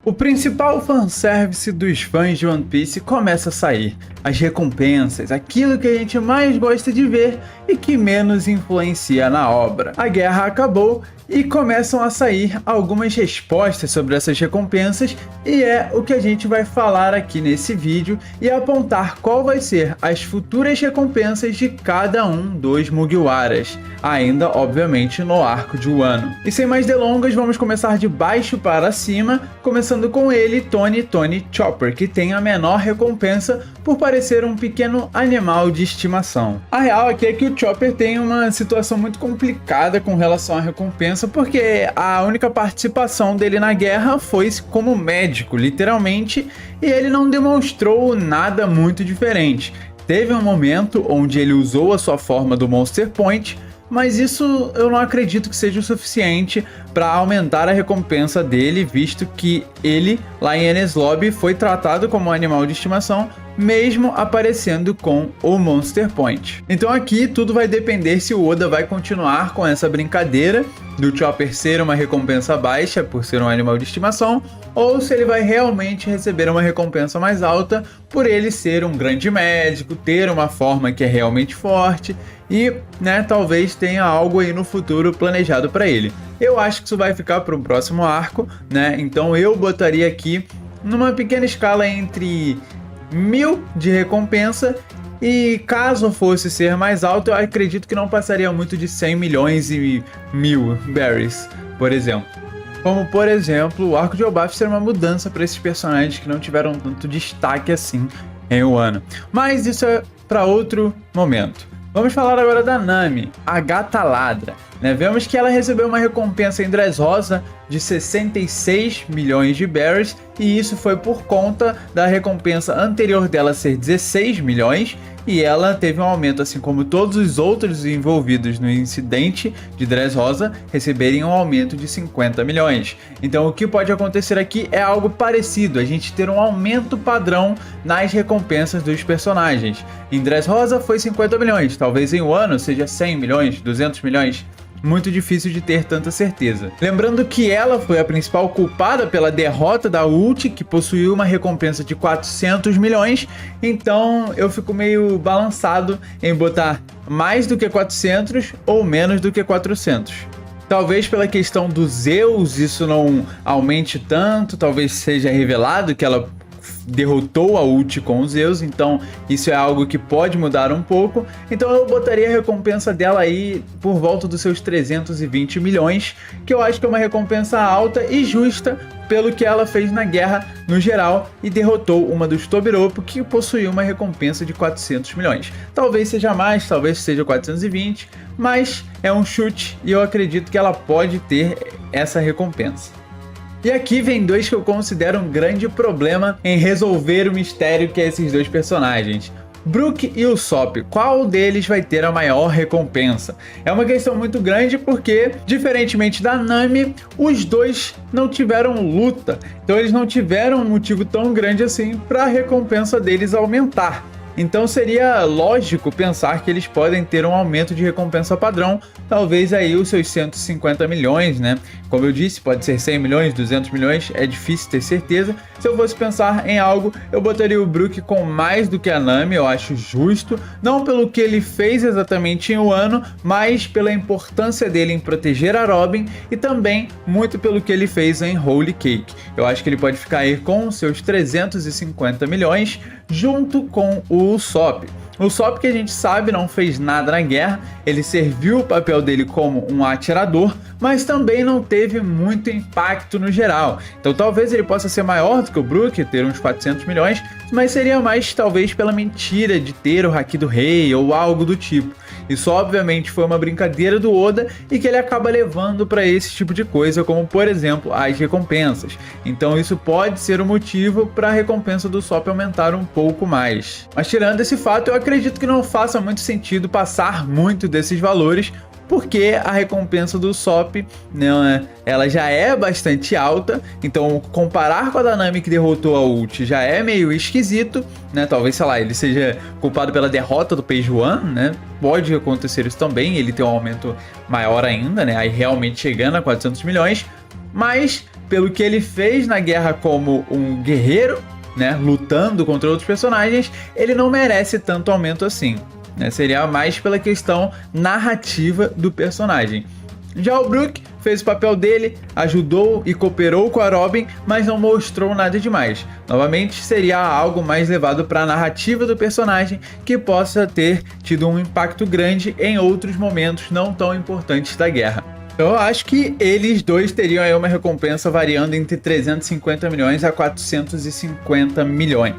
O principal fanservice dos fãs de One Piece começa a sair. As recompensas, aquilo que a gente mais gosta de ver e que menos influencia na obra. A guerra acabou e começam a sair algumas respostas sobre essas recompensas e é o que a gente vai falar aqui nesse vídeo e apontar qual vai ser as futuras recompensas de cada um dos Mugiwaras, ainda obviamente no arco de Wano. E sem mais delongas, vamos começar de baixo para cima, começando com ele, Tony Chopper, que tem a menor recompensa por parecer um pequeno animal de estimação. A real aqui é que o Chopper tem uma situação muito complicada com relação à recompensa, porque a única participação dele na guerra foi como médico, literalmente, e ele não demonstrou nada muito diferente. Teve um momento onde ele usou a sua forma do Monster Point, mas isso eu não acredito que seja o suficiente para aumentar a recompensa dele, visto que ele, lá em Enies Lobby, foi tratado como um animal de estimação, mesmo aparecendo com o Monster Point. Então aqui tudo vai depender se o Oda vai continuar com essa brincadeira do Chopper ser uma recompensa baixa por ser um animal de estimação, ou se ele vai realmente receber uma recompensa mais alta por ele ser um grande médico, ter uma forma que é realmente forte e, talvez tenha algo aí no futuro planejado para ele. Eu acho que isso vai ficar para um próximo arco, Então eu botaria aqui numa pequena escala entre 1000 de recompensa e caso fosse ser mais alto, eu acredito que não passaria muito de 100 milhões e 1000 berries, por exemplo. Como, por exemplo, o arco de Elbaf ser uma mudança para esses personagens que não tiveram tanto destaque assim em Wano. Mas isso é para outro momento. Vamos falar agora da Nami, a Gata Ladra. Vemos que ela recebeu uma recompensa em Dressrosa de 66 milhões de berries, e isso foi por conta da recompensa anterior dela ser 16 milhões, e ela teve um aumento, assim como todos os outros envolvidos no incidente de Dressrosa receberem um aumento de 50 milhões. Então o que pode acontecer aqui é algo parecido, a gente ter um aumento padrão nas recompensas dos personagens. Em Dressrosa foi 50 milhões, talvez em Wano seja 100 milhões, 200 milhões. Muito difícil de ter tanta certeza. Lembrando que ela foi a principal culpada pela derrota da Ult, que possuiu uma recompensa de 400 milhões, então eu fico meio balançado em botar mais do que 400 ou menos do que 400. Talvez pela questão do Zeus isso não aumente tanto, talvez seja revelado que ela derrotou a Ult com os Zeus, então isso é algo que pode mudar um pouco. Então eu botaria a recompensa dela aí por volta dos seus 320 milhões, que eu acho que é uma recompensa alta e justa pelo que ela fez na guerra no geral e derrotou uma dos Tobiropo, que possuía uma recompensa de 400 milhões. Talvez seja mais, talvez seja 420, mas é um chute e eu acredito que ela pode ter essa recompensa. E aqui vem dois que eu considero um grande problema em resolver o mistério que é esses dois personagens. Brook e Usopp, qual deles vai ter a maior recompensa? É uma questão muito grande porque, diferentemente da Nami, os dois não tiveram luta. Então eles não tiveram um motivo tão grande assim para a recompensa deles aumentar. Então seria lógico pensar que eles podem ter um aumento de recompensa padrão, talvez aí os seus 150 milhões, Como eu disse, pode ser 100 milhões, 200 milhões, é difícil ter certeza. Se eu fosse pensar em algo, eu botaria o Brook com mais do que a Nami, eu acho justo, não pelo que ele fez exatamente em Wano, mas pela importância dele em proteger a Robin e também muito pelo que ele fez em Holy Cake. Eu acho que ele pode ficar aí com seus 350 milhões, junto com o Usopp. O Usopp, que a gente sabe, não fez nada na guerra, ele serviu o papel dele como um atirador, mas também não teve muito impacto no geral. Então talvez ele possa ser maior do que o Brook, ter uns 400 milhões, mas seria mais talvez pela mentira de ter o Haki do Rei ou algo do tipo. Isso obviamente foi uma brincadeira do Oda e que ele acaba levando para esse tipo de coisa, como por exemplo as recompensas. Então isso pode ser o motivo para a recompensa do Usopp aumentar um pouco mais. Mas tirando esse fato, eu acredito que não faça muito sentido passar muito desses valores, porque a recompensa do Usopp, ela já é bastante alta, então comparar com a da Nami que derrotou a Ult já é meio esquisito, talvez, sei lá, ele seja culpado pela derrota do Page One, pode acontecer isso também, ele tem um aumento maior ainda, aí realmente chegando a 400 milhões, mas pelo que ele fez na guerra como um guerreiro, né, lutando contra outros personagens, ele não merece tanto aumento assim, né? Seria mais pela questão narrativa do personagem. Já o Brook fez o papel dele, ajudou e cooperou com a Robin, mas não mostrou nada demais. Novamente, seria algo mais levado para a narrativa do personagem, que possa ter tido um impacto grande em outros momentos não tão importantes da guerra. Eu acho que eles dois teriam aí uma recompensa variando entre 350 milhões a 450 milhões.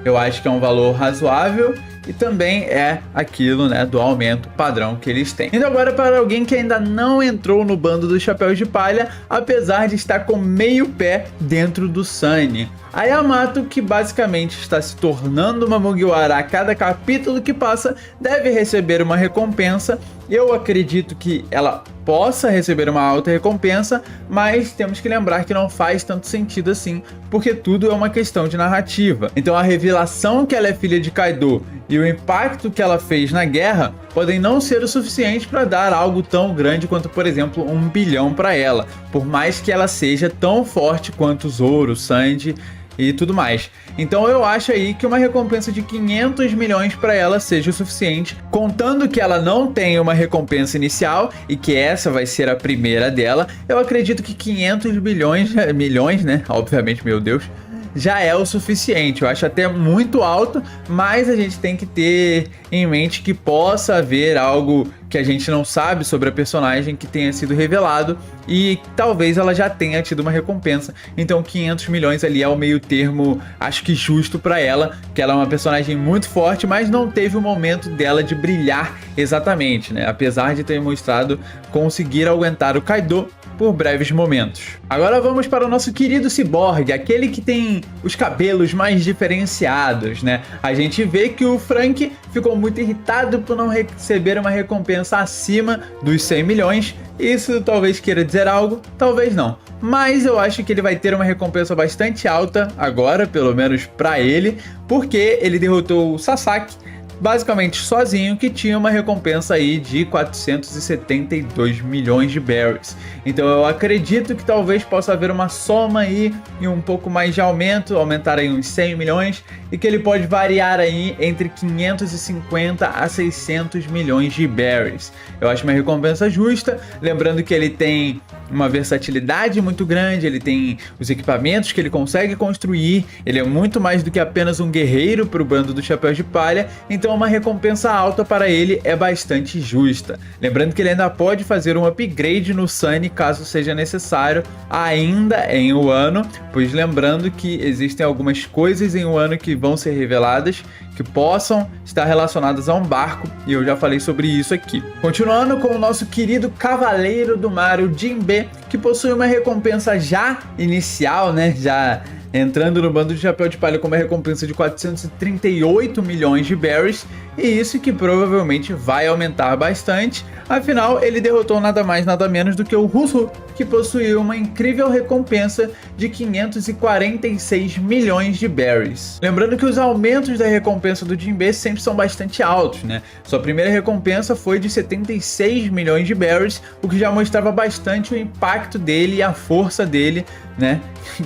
Eu acho que é um valor razoável e também é aquilo, né, do aumento padrão que eles têm. Indo agora para alguém que ainda não entrou no bando dos Chapéus de Palha, apesar de estar com meio pé dentro do Sunny. A Yamato, que basicamente está se tornando uma Mugiwara a cada capítulo que passa, deve receber uma recompensa. Eu acredito que ela possa receber uma alta recompensa, mas temos que lembrar que não faz tanto sentido assim, porque tudo é uma questão de narrativa. Então a revelação que ela é filha de Kaido e o impacto que ela fez na guerra podem não ser o suficiente para dar algo tão grande quanto, por exemplo, 1 bilhão para ela, por mais que ela seja tão forte quanto Zoro, Sanji e tudo mais. Então eu acho aí que uma recompensa de 500 milhões para ela seja o suficiente, contando que ela não tem uma recompensa inicial e que essa vai ser a primeira dela. Eu acredito que 500 milhões, né? Obviamente, meu Deus, já é o suficiente. Eu acho até muito alto, mas a gente tem que ter em mente que possa haver algo que a gente não sabe sobre a personagem que tenha sido revelado e talvez ela já tenha tido uma recompensa. Então 500 milhões ali é o meio termo, acho que justo para ela, que ela é uma personagem muito forte, mas não teve o momento dela de brilhar exatamente, né? Apesar de ter mostrado conseguir aguentar o Kaido por breves momentos. Agora vamos para o nosso querido Cyborg, aquele que tem os cabelos mais diferenciados, né? A gente vê que o Frank ficou muito irritado por não receber uma recompensa acima dos 100 milhões. Isso talvez queira dizer algo, talvez não. Mas eu acho que ele vai ter uma recompensa bastante alta agora, pelo menos para ele, porque ele derrotou o Sasaki basicamente sozinho, que tinha uma recompensa aí de 472 milhões de berries. Então eu acredito que talvez possa haver uma soma aí e um pouco mais de aumento, aumentar aí uns 100 milhões, e que ele pode variar aí entre 550 a 600 milhões de berries. Eu acho uma recompensa justa, lembrando que ele tem uma versatilidade muito grande, ele tem os equipamentos que ele consegue construir, ele é muito mais do que apenas um guerreiro para o bando do Chapéu de Palha, então uma recompensa alta para ele é bastante justa. Lembrando que ele ainda pode fazer um upgrade no Sunny caso seja necessário ainda em Wano, pois lembrando que existem algumas coisas em Wano que vão ser reveladas que possam estar relacionadas a um barco, e eu já falei sobre isso aqui. Continuando com o nosso querido Cavaleiro do Mar, o Jinbe, que possui uma recompensa já inicial, né, já entrando no bando de Chapéu de Palha com uma recompensa de 438 milhões de berries, e isso que provavelmente vai aumentar bastante, afinal ele derrotou nada mais nada menos do que o Rusu, que possuiu uma incrível recompensa de 546 milhões de berries. Lembrando que os aumentos da recompensa do Jinbe sempre são bastante altos, né? Sua primeira recompensa foi de 76 milhões de berries, o que já mostrava bastante o impacto dele e a força dele, né?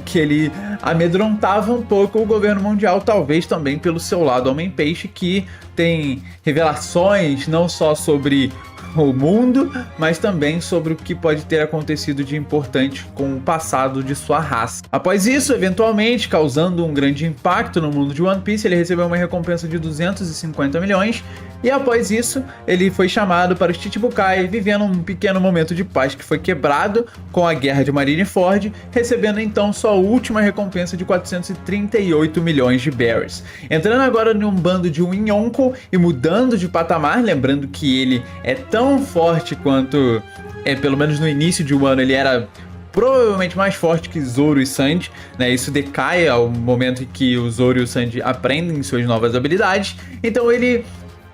Que ele amedrontava um pouco o governo mundial, talvez também pelo seu lado Homem-Peixe, que tem revelações não só sobre o mundo, mas também sobre o que pode ter acontecido de importante com o passado de sua raça. Após isso, eventualmente, causando um grande impacto no mundo de One Piece, ele recebeu uma recompensa de 250 milhões, e após isso, ele foi chamado para os Chichibukai, vivendo um pequeno momento de paz que foi quebrado com a guerra de Marineford, recebendo então sua última recompensa de 438 milhões de berries. Entrando agora em um bando de um Yonko e mudando de patamar, lembrando que ele é tão forte quanto, pelo menos no início de um ano, ele era provavelmente mais forte que Zoro e Sanji, né? Isso decai ao momento em que o Zoro e o Sanji aprendem suas novas habilidades, então ele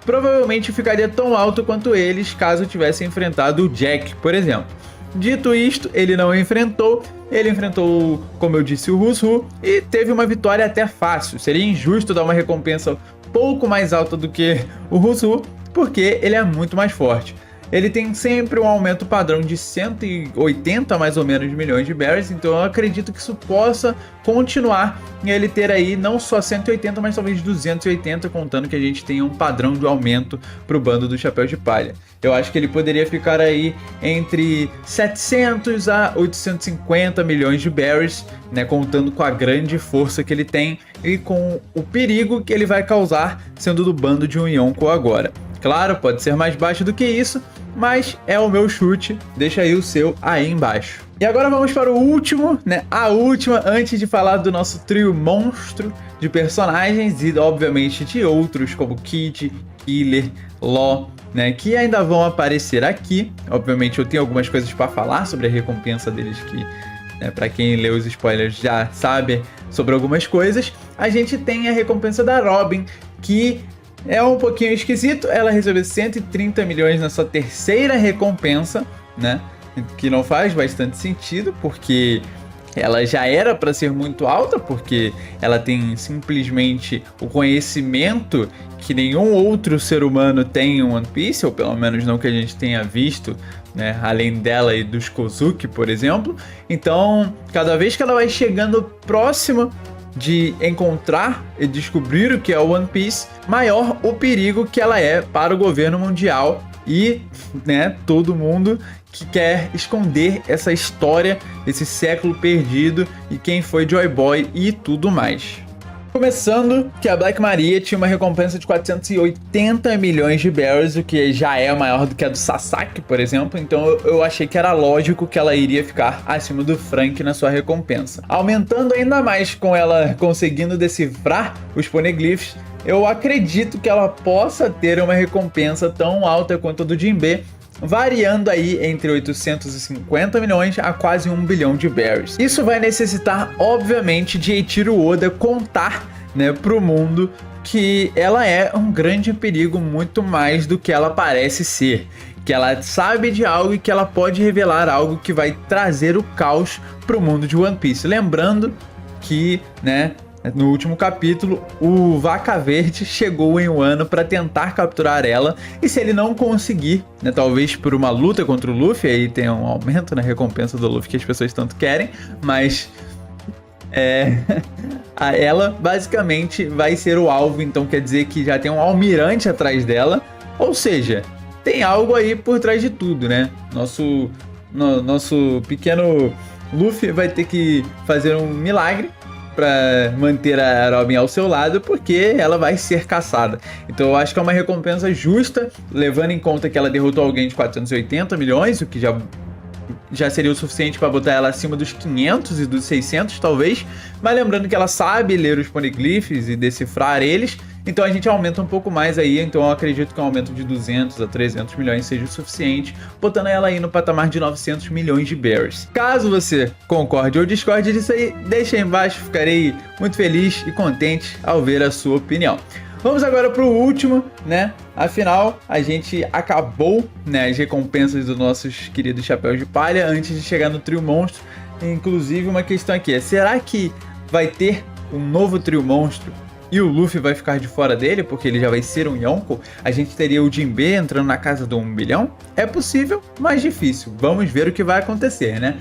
provavelmente ficaria tão alto quanto eles caso tivesse enfrentado o Jack, por exemplo. Dito isto, ele não enfrentou, ele enfrentou, como eu disse, o Rusu e teve uma vitória até fácil. Seria injusto dar uma recompensa pouco mais alta do que o Rusu, porque ele é muito mais forte. ele tem sempre um aumento padrão de 180 mais ou menos milhões de berries, então eu acredito que isso possa continuar e ele ter aí não só 180, mas talvez 280, contando que a gente tenha um padrão de aumento para o bando do Chapéu de Palha. Eu acho que ele poderia ficar aí entre 700 a 850 milhões de berries, né, contando com a grande força que ele tem e com o perigo que ele vai causar sendo do bando de um Yonkou agora. Claro, pode ser mais baixo do que isso, mas é o meu chute, deixa aí o seu aí embaixo. E agora vamos para o último, né, a última, antes de falar do nosso trio monstro de personagens e obviamente de outros como Kid, Killer, Law, né, que ainda vão aparecer aqui. Obviamente eu tenho algumas coisas para falar sobre a recompensa deles que, né, para quem lê os spoilers já sabe sobre algumas coisas. A gente tem a recompensa da Robin, que é um pouquinho esquisito. Ela recebeu 130 milhões na sua terceira recompensa, né, que não faz bastante sentido, porque ela já era para ser muito alta, porque ela tem simplesmente o conhecimento que nenhum outro ser humano tem em One Piece, ou pelo menos não que a gente tenha visto, né, além dela e dos Kozuki, por exemplo. Então, cada vez que ela vai chegando próxima de encontrar e descobrir o que é o One Piece, maior o perigo que ela é para o governo mundial e, né, todo mundo que quer esconder essa história, esse século perdido e quem foi Joy Boy e tudo mais. Começando que a Black Maria tinha uma recompensa de 480 milhões de berries, o que já é maior do que a do Sasaki, por exemplo, então eu achei que era lógico que ela iria ficar acima do Frank na sua recompensa. Aumentando ainda mais com ela conseguindo decifrar os poneglyphs, eu acredito que ela possa ter uma recompensa tão alta quanto a do Jinbe, variando aí entre 850 milhões a quase 1 bilhão de berries. Isso vai necessitar, obviamente, de Eiichiro Oda contar, né, pro mundo que ela é um grande perigo muito mais do que ela parece ser. Que ela sabe de algo e que ela pode revelar algo que vai trazer o caos pro mundo de One Piece. Lembrando que, né, no último capítulo, o Vaca Verde chegou em Wano para tentar capturar ela, e se ele não conseguir, né, talvez por uma luta contra o Luffy, aí tem um aumento na recompensa do Luffy que as pessoas tanto querem, mas ela basicamente vai ser o alvo, então quer dizer que já tem um almirante atrás dela, ou seja, tem algo aí por trás de tudo, né? Nosso pequeno Luffy vai ter que fazer um milagre para manter a Robin ao seu lado, porque ela vai ser caçada. Então eu acho que é uma recompensa justa, levando em conta que ela derrotou alguém de 480 milhões, o que já seria o suficiente para botar ela acima dos 500 e dos 600 talvez, mas lembrando que ela sabe ler os poneglyphs e decifrar eles, então a gente aumenta um pouco mais aí, então eu acredito que um aumento de 200 a 300 milhões seja o suficiente, botando ela aí no patamar de 900 milhões de berries. Caso você concorde ou discorde disso aí, deixa aí embaixo, ficarei muito feliz e contente ao ver a sua opinião. Vamos agora para o último, né? Afinal, a gente acabou, né, as recompensas dos nossos queridos Chapéus de Palha antes de chegar no trio monstro. Inclusive, uma questão aqui é: será que vai ter um novo trio monstro e o Luffy vai ficar de fora dele, porque ele já vai ser um Yonkou? A gente teria o Jinbe entrando na casa do 1 bilhão? É possível, mas difícil. Vamos ver o que vai acontecer, né?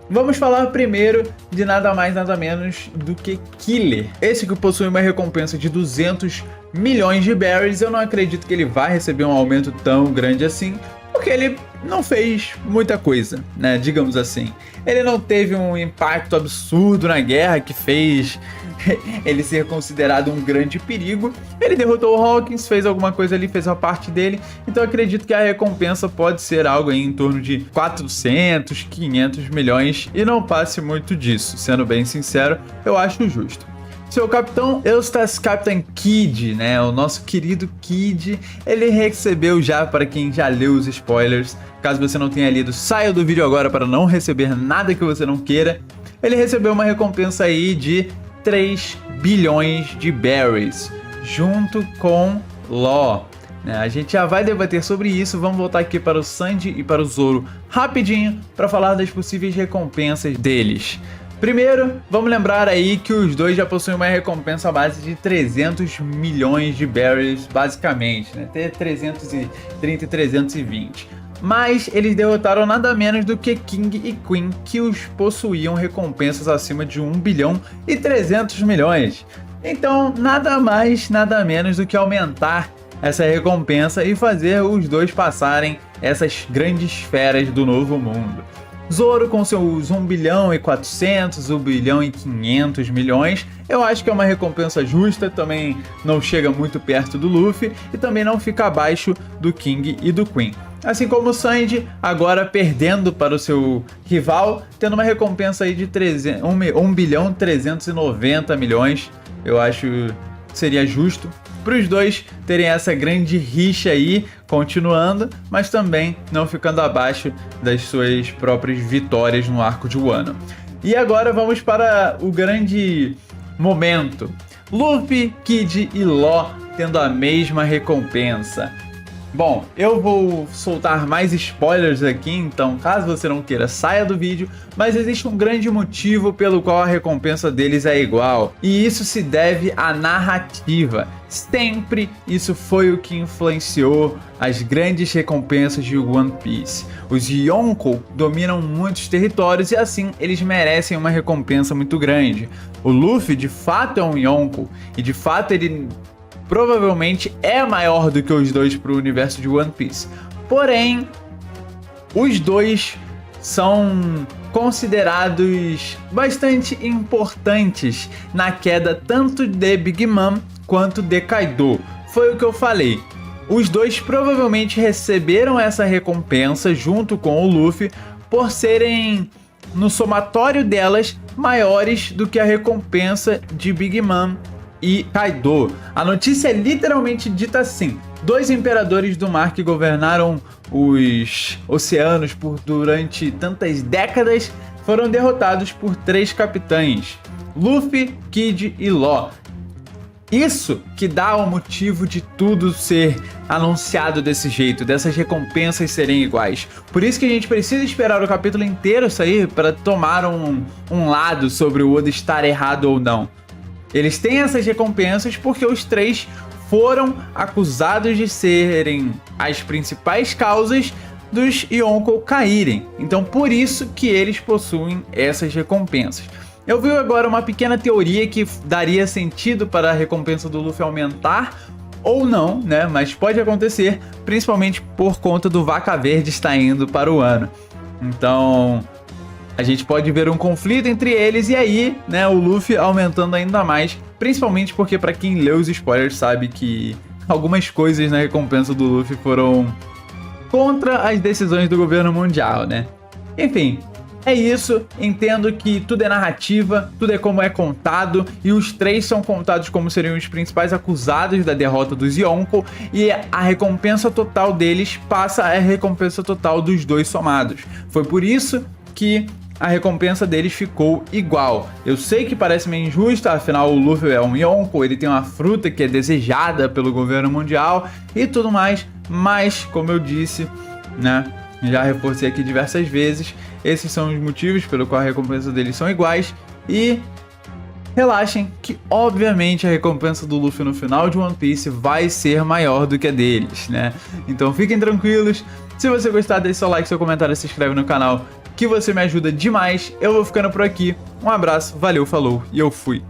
Vamos falar primeiro de nada mais nada menos do que Killer. Esse que possui uma recompensa de 200 milhões de berries. Eu não acredito que ele vai receber um aumento tão grande assim, porque ele não fez muita coisa, né? Digamos assim. Ele não teve um impacto absurdo na guerra que fez ele ser considerado um grande perigo. Ele derrotou o Hawkins, fez alguma coisa ali, fez a parte dele. Então eu acredito que a recompensa pode ser algo aí em torno de 400, 500 milhões e não passe muito disso. Sendo bem sincero, eu acho justo. Seu capitão Eustace Captain Kid, né, o nosso querido Kid, ele recebeu já, para quem já leu os spoilers, caso você não tenha lido, saia do vídeo agora para não receber nada que você não queira. Ele recebeu uma recompensa aí de 3 bilhões de berries, junto com Law. A gente já vai debater sobre isso. Vamos voltar aqui para o Sanji e para o Zoro rapidinho para falar das possíveis recompensas deles. Primeiro, vamos lembrar aí que os dois já possuem uma recompensa à base de 300 milhões de berries, basicamente, né? Até 330 e 320. mas eles derrotaram nada menos do que King e Queen, que os possuíam recompensas acima de 1 bilhão e 300 milhões. Então, nada mais, nada menos do que aumentar essa recompensa e fazer os dois passarem essas grandes feras do novo mundo. Zoro com seus 1 bilhão e 400, 1 bilhão e 500 milhões, eu acho que é uma recompensa justa, também não chega muito perto do Luffy e também não fica abaixo do King e do Queen. Assim como o Sanji, agora perdendo para o seu rival, tendo uma recompensa aí de 1 bilhão 390 milhões, eu acho que seria justo para os dois terem essa grande rixa aí, continuando, mas também não ficando abaixo das suas próprias vitórias no arco de Wano. E agora vamos para o grande momento. Luffy, Kid e Law tendo a mesma recompensa. Bom, eu vou soltar mais spoilers aqui, então caso você não queira, saia do vídeo, mas existe um grande motivo pelo qual a recompensa deles é igual, e isso se deve à narrativa. Sempre isso foi o que influenciou as grandes recompensas de One Piece. Os Yonkou dominam muitos territórios e assim eles merecem uma recompensa muito grande. O Luffy de fato é um Yonkou, e de fato ele provavelmente é maior do que os dois para o universo de One Piece. Porém, os dois são considerados bastante importantes na queda tanto de Big Mom quanto de Kaido. Foi o que eu falei. Os dois provavelmente receberam essa recompensa junto com o Luffy por serem, no somatório delas, maiores do que a recompensa de Big Mom e Kaido. A notícia é literalmente dita assim: dois imperadores do mar que governaram os oceanos durante tantas décadas foram derrotados por 3 capitães, Luffy, Kid e Law. Isso que dá o motivo de tudo ser anunciado desse jeito, dessas recompensas serem iguais. Por isso que a gente precisa esperar o capítulo inteiro sair para tomar um lado sobre o Oda estar errado ou não. Eles têm essas recompensas porque os 3 foram acusados de serem as principais causas dos Yonkou caírem. Então por isso que eles possuem essas recompensas. Eu vi agora uma pequena teoria que daria sentido para a recompensa do Luffy aumentar ou não, né? Mas pode acontecer, principalmente por conta do Vaca Verde estar indo para o Wano. Então a gente pode ver um conflito entre eles e aí, né, o Luffy aumentando ainda mais, principalmente porque para quem leu os spoilers sabe que algumas coisas na recompensa do Luffy foram contra as decisões do governo mundial, né? Enfim, é isso, entendo que tudo é narrativa, tudo é como é contado, e os 3 são contados como seriam os principais acusados da derrota dos Yonkou, e a recompensa total deles passa a recompensa total dos dois somados. Foi por isso que a recompensa deles ficou igual. Eu sei que parece meio injusta, afinal o Luffy é um Yonkou, ele tem uma fruta que é desejada pelo governo mundial e tudo mais, mas como eu disse, né, já reforcei aqui diversas vezes, esses são os motivos pelo qual a recompensa deles são iguais e relaxem que obviamente a recompensa do Luffy no final de One Piece vai ser maior do que a deles, né? Então fiquem tranquilos, se você gostar deixe seu like, seu comentário, se inscreve no canal, que você me ajuda demais. Eu vou ficando por aqui, um abraço, valeu, falou e eu fui!